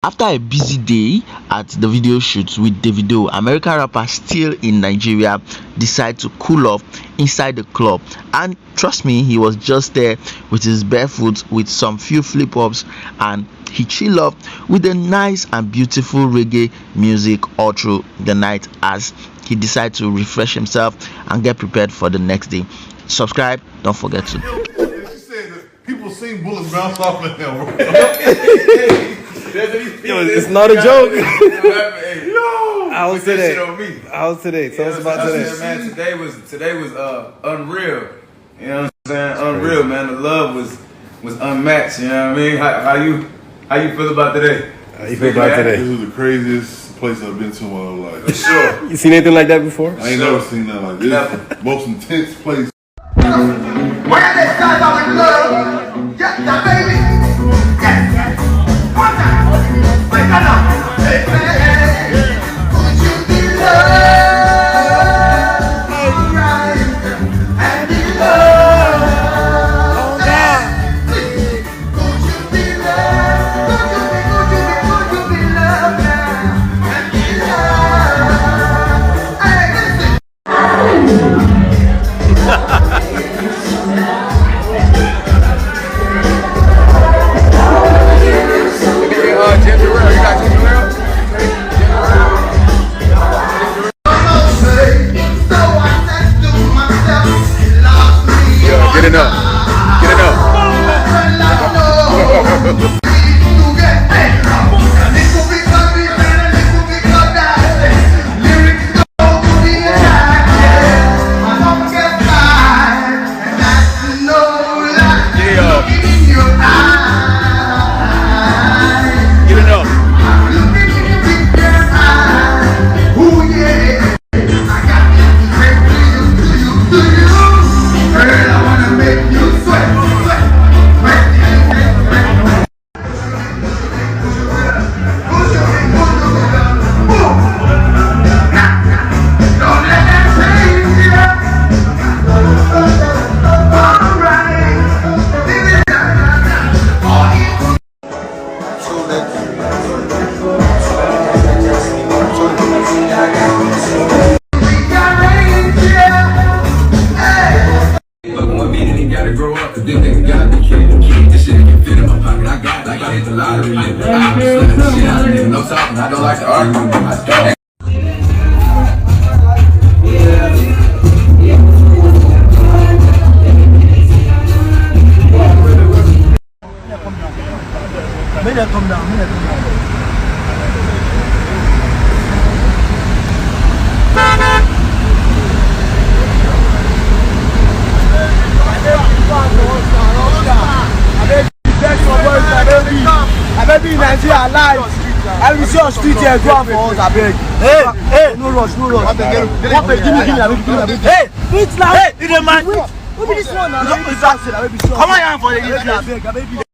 After a busy day at the video shoot with Davido, American rapper still in Nigeria decided to cool off inside the club, and trust me, he was just there with his barefoot with some few flip-flops, and he chill up with a nice and beautiful reggae music all through the night as he decided to refresh himself and get prepared for the next day. Subscribe, don't forget to. People sing bullets bounce off of him. Yo, it's not a joke. Yo, How was today? How was today? Tell us about today. Man, today was unreal. You know what I'm saying? Unreal, man. The love was unmatched. You know what I mean? How you feel about today? How you feel about today? This is the craziest place I've been to in my whole life. For sure. You seen anything like that before? I ain't never seen nothing like this. Never. Most intense place. When they start out with love, yes, Dababy, yes. One time, wake up, hey, hey, would you be loved, right, and be loved, hey, would you be loved, would you be loved now, and be loved, hey, listen. Get it up. Get it up. Grow up, cause them niggas gotta be kidding. This shit can fit in my pocket. I got like I hit the lottery. I'm slapping the shit out of niggas. No talking. I don't like to argue. I don't. Make that come down. Make that come down. Dababy in Nigeria alive. I will see your street here, go out for us, I beg. Hey, no rush. Give me. Hey, bitch, like, hey, you the man. Who be this one now? Come on, for the